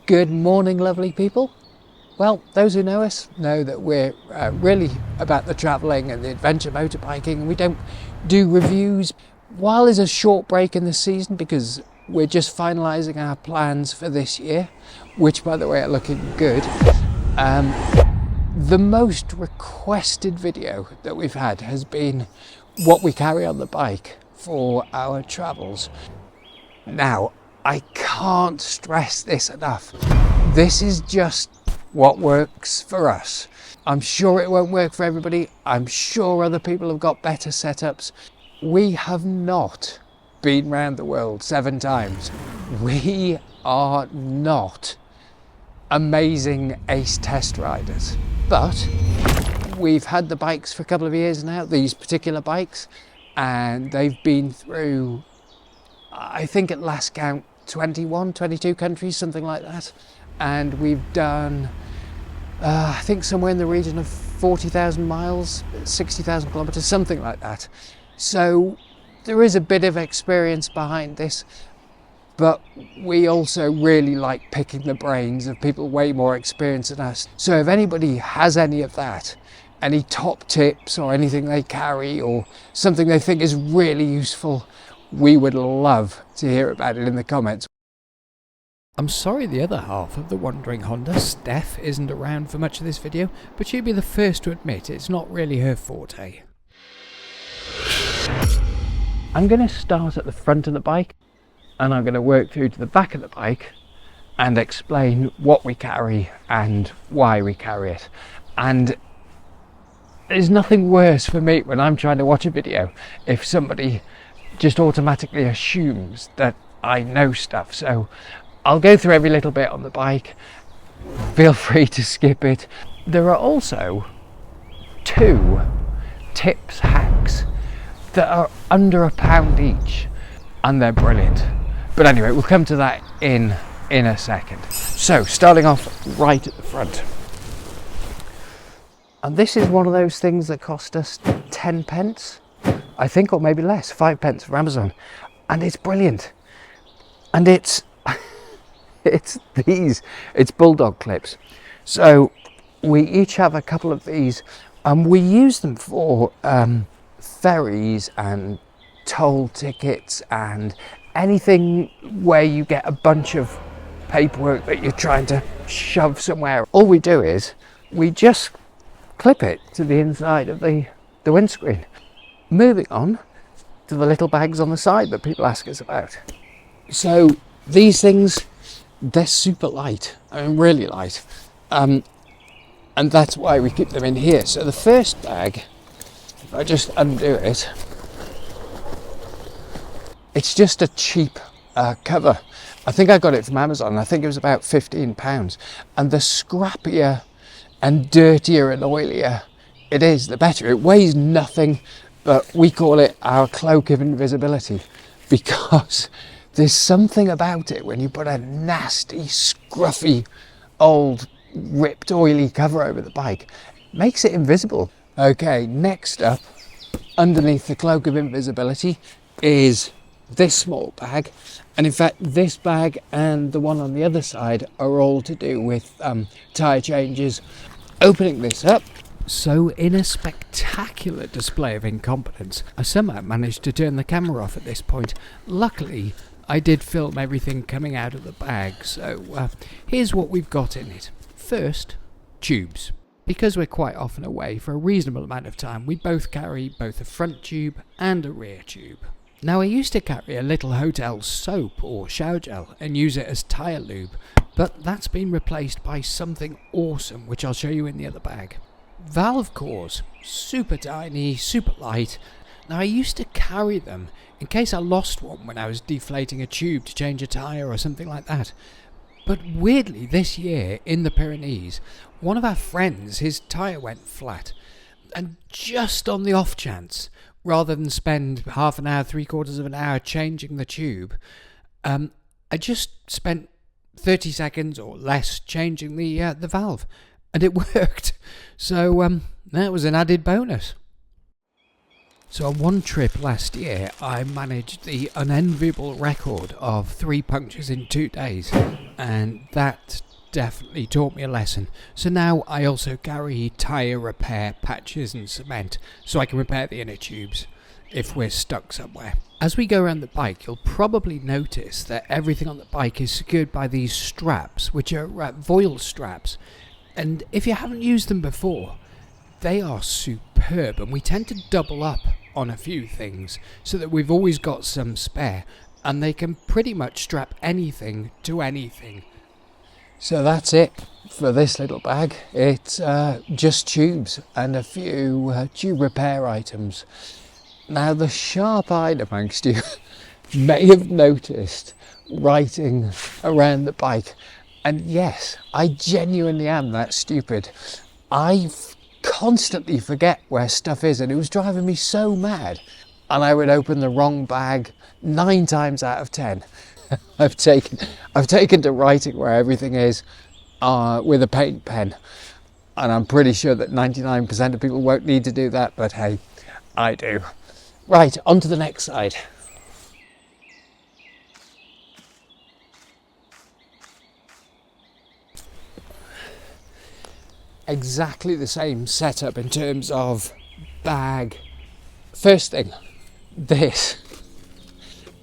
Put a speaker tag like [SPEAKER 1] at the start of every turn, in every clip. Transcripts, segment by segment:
[SPEAKER 1] Good morning, lovely people. Well, those who know us know that we're really about the travelling and the adventure motorbiking, and we don't do reviews. While there's a short break in the season because we're just finalising our plans for this year, which by the way are looking good, the most requested video that we've had has been what we carry on the bike for our travels. Now, I can't stress this enough. This is just what works for us. I'm sure it won't work for everybody. I'm sure other people have got better setups. We have not been round the world 7 times. We are not amazing ace test riders. But we've had the bikes for a couple of years now, these particular bikes, and they've been through, I think at last count, 21, 22 countries, something like that. And we've done, I think somewhere in the region of 40,000 miles, 60,000 kilometers, something like that. So there is a bit of experience behind this, but we also really like picking the brains of people way more experienced than us. So if anybody has any of that, any top tips or anything they carry or something they think is really useful, we would love to hear about it in the comments.
[SPEAKER 2] I'm sorry the other half of the Wandering Honda, Steff, isn't around for much of this video, but she'd be the first to admit it's not really her forte.
[SPEAKER 1] I'm going to start at the front of the bike and I'm going to work through to the back of the bike and explain what we carry and why we carry it. And there's nothing worse for me when I'm trying to watch a video if somebody just automatically assumes that I know stuff. So I'll go through every little bit on the bike. Feel free to skip it. There are also 2 tips, hacks that are under £1 each, and they're brilliant. But anyway, we'll come to that in a second. So starting off right at the front. And this is one of those things that cost us 10 pence, I think, or maybe less, 5 pence from Amazon. And it's brilliant. And it's bulldog clips. So we each have a couple of these, and we use them for ferries and toll tickets and anything where you get a bunch of paperwork that you're trying to shove somewhere. All we do is we just clip it to the inside of the windscreen. Moving on to the little bags on the side that people ask us about. So these things, they're super light, I mean really light, and that's why we keep them in here. So the first bag, if I just undo it, it's just a cheap cover. I think I got it from Amazon. I think it was about £15, and the scrappier and dirtier and oilier it is, the better. It weighs nothing, but we call it our cloak of invisibility because there's something about it when you put a nasty, scruffy, old, ripped, oily cover over the bike. It makes it invisible. Okay, next up, underneath the cloak of invisibility, is this small bag. And in fact, this bag and the one on the other side are all to do with tyre changes. Opening this up.
[SPEAKER 2] So in a spectacular display of incompetence, I somehow managed to turn the camera off at this point. Luckily, I did film everything coming out of the bag, so here's what we've got in it. First, tubes. Because we're quite often away for a reasonable amount of time, we both carry both a front tube and a rear tube. Now, I used to carry a little hotel soap or shower gel and use it as tyre lube, but that's been replaced by something awesome, which I'll show you in the other bag. Valve cores, super tiny, super light. Now, I used to carry them in case I lost one when I was deflating a tube to change a tyre or something like that. But weirdly, this year in the Pyrenees, one of our friends, his tyre went flat, and just on the off chance, rather than spend half an hour, 3/4 of an hour changing the tube, I just spent 30 seconds or less changing the valve, and it worked. So that was an added bonus. So on one trip last year, I managed the unenviable record of 3 punctures in 2 days, and that definitely taught me a lesson. So now I also carry tyre repair patches and cement, so I can repair the inner tubes if we're stuck somewhere. As we go around the bike, you'll probably notice that everything on the bike is secured by these straps, which are voile straps, and if you haven't used them before, they are superb, and we tend to double up on a few things so that we've always got some spare, and they can pretty much strap anything to anything.
[SPEAKER 1] So that's it for this little bag. It's just tubes and a few tube repair items. Now the sharp-eyed amongst you may have noticed writing around the bike, and yes, I genuinely am that stupid. I constantly forget where stuff is, and it was driving me so mad, and I would open the wrong bag 9 times out of 10. I've taken to writing where everything is with a paint pen, and I'm pretty sure that 99% of people won't need to do that, but hey, I do. Right, on to the next side. Exactly the same setup in terms of bag. First thing, this.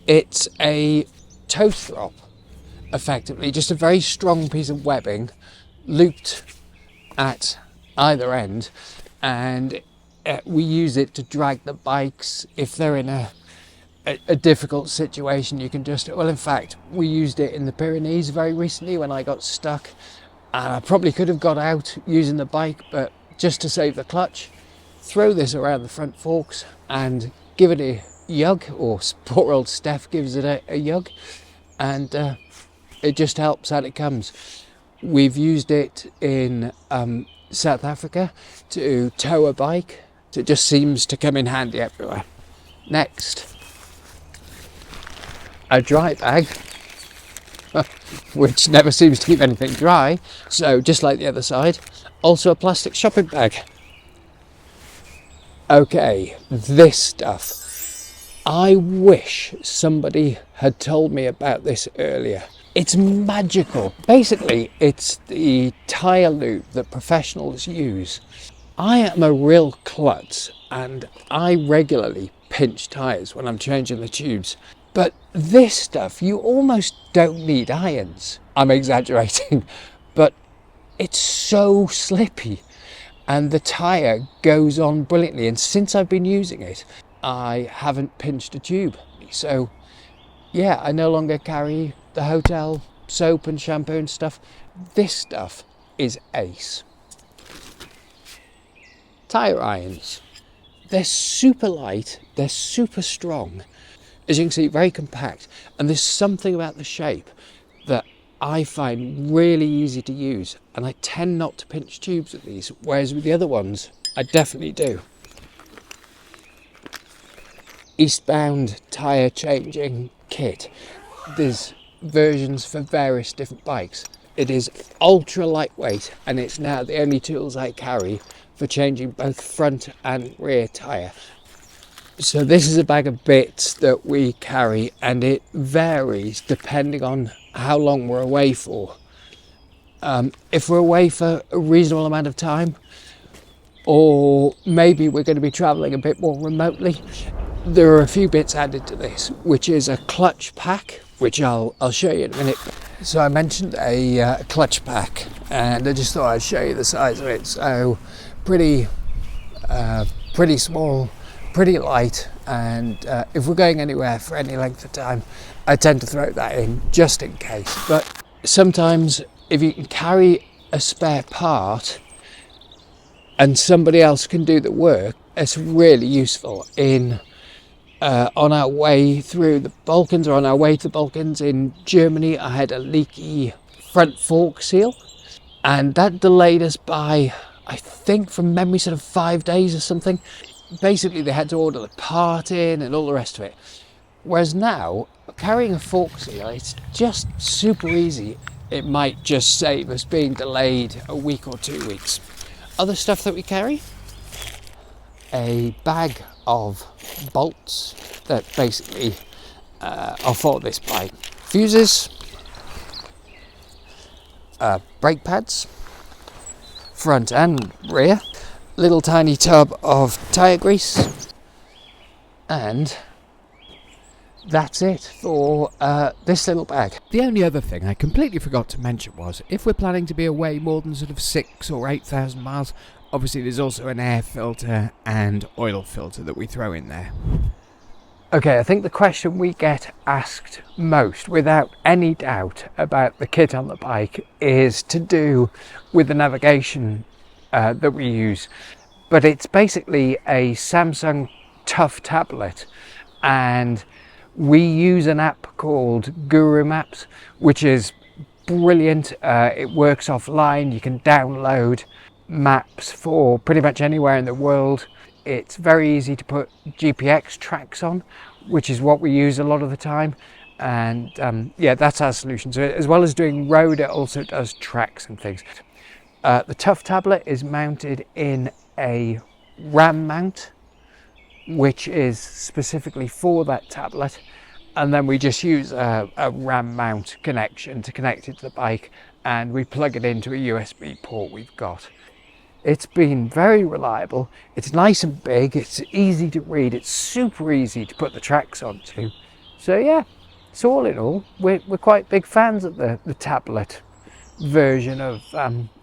[SPEAKER 1] It's a toe strap, effectively, just a very strong piece of webbing looped at either end, and we use it to drag the bikes if they're in a difficult situation. You can just, well, in fact, we used it in the Pyrenees very recently when I got stuck. And I probably could have got out using the bike, but just to save the clutch, throw this around the front forks and give it a yug, or poor old Steff gives it a yug, and it just helps out it comes. We've used it in South Africa to tow a bike. It just seems to come in handy everywhere. Next, a dry bag. Which never seems to keep anything dry, so just like the other side, also a plastic shopping bag. Okay, this stuff. I wish somebody had told me about this earlier. It's magical. Basically, it's the tyre loop that professionals use. I am a real klutz, and I regularly pinch tyres when I'm changing the tubes. But this stuff, you almost don't need irons. I'm exaggerating, but it's so slippy and the tyre goes on brilliantly. And since I've been using it, I haven't pinched a tube. So yeah, I no longer carry the hotel soap and shampoo and stuff. This stuff is ace. Tyre irons. They're super light, they're super strong. As you can see, very compact, and there's something about the shape that I find really easy to use, and I tend not to pinch tubes with these, whereas with the other ones, I definitely do. Eastbound tyre changing kit. There's versions for various different bikes. It is ultra lightweight, and it's now the only tools I carry for changing both front and rear tyre. So this is a bag of bits that we carry, and it varies depending on how long we're away for. If we're away for a reasonable amount of time, or maybe we're going to be travelling a bit more remotely, there are a few bits added to this, which is a clutch pack, which I'll show you in a minute. So I mentioned a clutch pack, and I just thought I'd show you the size of it. So pretty small, pretty light, and if we're going anywhere for any length of time, I tend to throw that in just in case. But sometimes if you can carry a spare part and somebody else can do the work, it's really useful. On our way through the Balkans, or on our way to the Balkans in Germany, I had a leaky front fork seal, and that delayed us by, I think from memory, sort of 5 days or something. Basically they had to order the part in and all the rest of it. Whereas now, carrying a fork seal, it's just super easy. It might just save us being delayed a week or 2 weeks. Other stuff that we carry? A bag of bolts that basically are for this bike. Fuses, brake pads, front and rear, little tiny tub of tyre grease, and that's it for this little bag.
[SPEAKER 2] The only other thing I completely forgot to mention was, if we're planning to be away more than sort of 6,000 or 8,000 miles, obviously there's also an air filter and oil filter that we throw in there.
[SPEAKER 1] Okay, I think the question we get asked most, without any doubt, about the kit on the bike is to do with the navigation that we use. But it's basically a Samsung Tough tablet, and we use an app called Guru Maps, which is brilliant. It works offline. You can download maps for pretty much anywhere in the world. It's very easy to put GPX tracks on, which is what we use a lot of the time. And yeah, that's our solution. So as well as doing road, it also does tracks and things. The Tough tablet is mounted in a RAM mount, which is specifically for that tablet. And then we just use a RAM mount connection to connect it to the bike, and we plug it into a USB port we've got. It's been very reliable. It's nice and big. It's easy to read. It's super easy to put the tracks onto. So yeah, so all in all, we're quite big fans of the tablet version of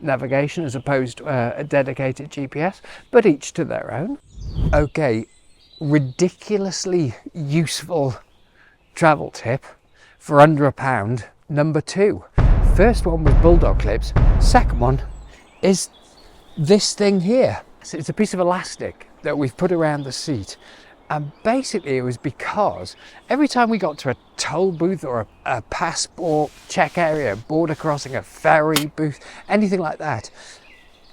[SPEAKER 1] navigation as opposed to a dedicated GPS, but each to their own. Okay, ridiculously useful travel tip for under £1, number 2. First one was bulldog clips. Second one is this thing here. So it's a piece of elastic that we've put around the seat, and basically it was because every time we got to a toll booth or a passport check area, border crossing, a ferry booth, anything like that,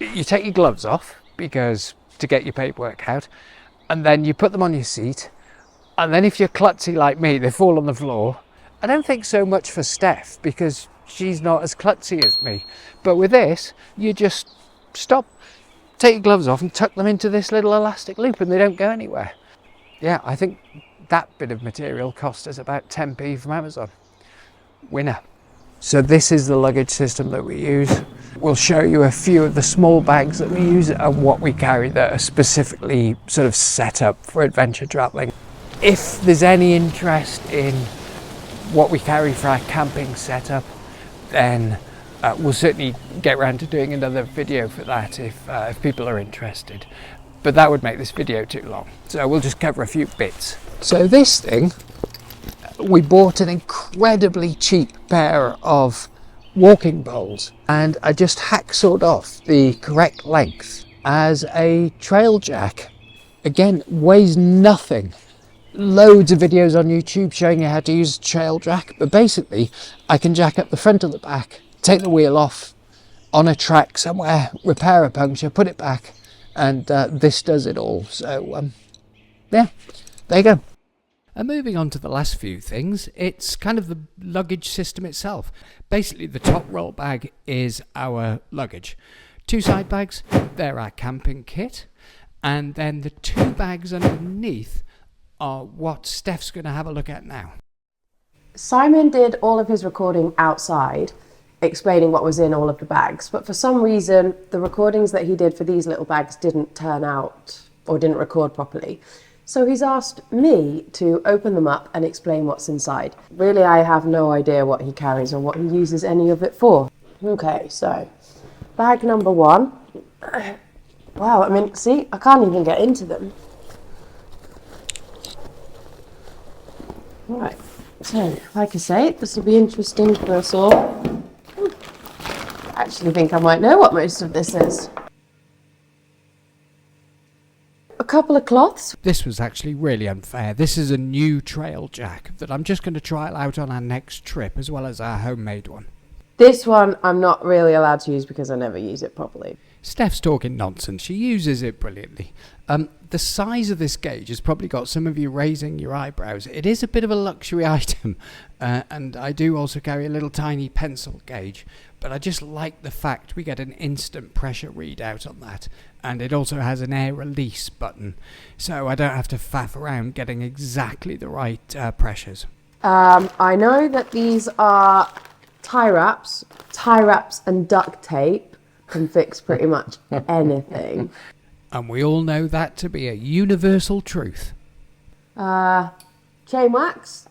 [SPEAKER 1] you take your gloves off because to get your paperwork out, and then you put them on your seat, and then if you're klutzy like me, they fall on the floor. I don't think so much for Steff because she's not as klutzy as me, but with this you just stop, take your gloves off and tuck them into this little elastic loop and they don't go anywhere. Yeah, I think that bit of material cost us about 10p from Amazon. Winner. So this is the luggage system that we use. We'll show you a few of the small bags that we use and what we carry that are specifically sort of set up for adventure traveling. If there's any interest in what we carry for our camping setup, then we'll certainly get around to doing another video for that if people are interested. But that would make this video too long, so we'll just cover a few bits. So this thing, we bought an incredibly cheap pair of walking poles, and I just hacksawed off the correct length as a trail jack. Again, weighs nothing. Loads of videos on YouTube showing you how to use a trail jack, but basically I can jack up the front and the back, take the wheel off on a track somewhere, repair a puncture, put it back, and this does it all. So yeah, there you go.
[SPEAKER 2] And moving on to the last few things, it's kind of the luggage system itself. Basically the top roll bag is our luggage. 2 side bags, they're our camping kit, and then the 2 bags underneath are what Steff's going to have a look at now.
[SPEAKER 3] Simon did all of his recording outside, explaining what was in all of the bags, but for some reason the recordings that he did for these little bags didn't turn out or didn't record properly. So he's asked me to open them up and explain what's inside. Really, I have no idea what he carries or what he uses any of it for. Okay, so bag number 1. Wow, I mean, see, I can't even get into them. Right, so like I say, this will be interesting for us all. I actually think I might know what most of this is. A couple of cloths.
[SPEAKER 2] This was actually really unfair. This is a new trail jack that I'm just going to trial out on our next trip, as well as our homemade one.
[SPEAKER 3] This one I'm not really allowed to use because I never use it properly.
[SPEAKER 2] Steff's talking nonsense. She uses it brilliantly. The size of this gauge has probably got some of you raising your eyebrows. It is a bit of a luxury item, and I do also carry a little tiny pencil gauge, but I just like the fact we get an instant pressure readout on that, and it also has an air release button, so I don't have to faff around getting exactly the right pressures.
[SPEAKER 3] I know that these are tie wraps. Tie wraps and duct tape can fix pretty much anything.
[SPEAKER 2] And we all know that to be a universal truth.
[SPEAKER 3] Chain wax.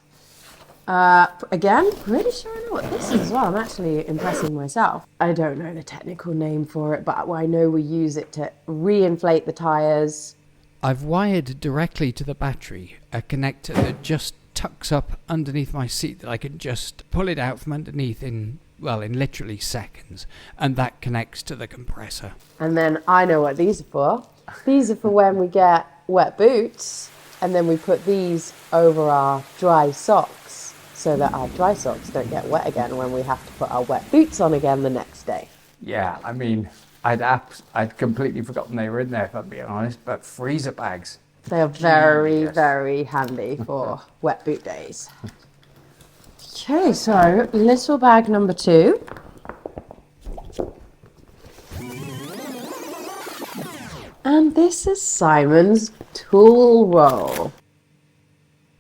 [SPEAKER 3] Again, pretty sure I know what this is as well. I'm actually impressing myself. I don't know the technical name for it, but I know we use it to re-inflate the tyres.
[SPEAKER 2] I've wired directly to the battery a connector that just tucks up underneath my seat that I can just pull it out from underneath in literally seconds, and that connects to the compressor.
[SPEAKER 3] And then I know what these are for. These are for when we get wet boots, and then we put these over our dry socks so that our dry socks don't get wet again when we have to put our wet boots on again the next day.
[SPEAKER 1] Yeah, I mean, I'd completely forgotten they were in there, if I'm being honest, but freezer bags.
[SPEAKER 3] They are very, very handy for wet boot days. Okay, so little bag number 2. And this is Simon's tool roll.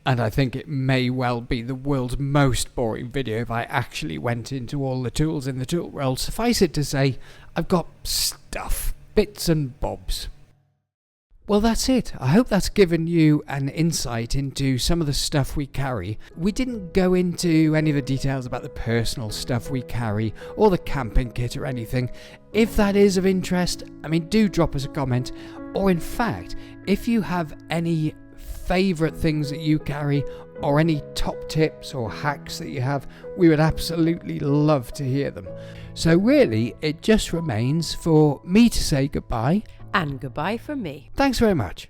[SPEAKER 2] And I think it may well be the world's most boring video if I actually went into all the tools in the tool roll. Suffice it to say, I've got stuff, bits and bobs. Well, that's it. I hope that's given you an insight into some of the stuff we carry. We didn't go into any of the details about the personal stuff we carry or the camping kit or anything. If that is of interest, do drop us a comment. Or in fact, if you have any favourite things that you carry or any top tips or hacks that you have, we would absolutely love to hear them. So really, it just remains for me to say goodbye.
[SPEAKER 4] And goodbye from me.
[SPEAKER 2] Thanks very much.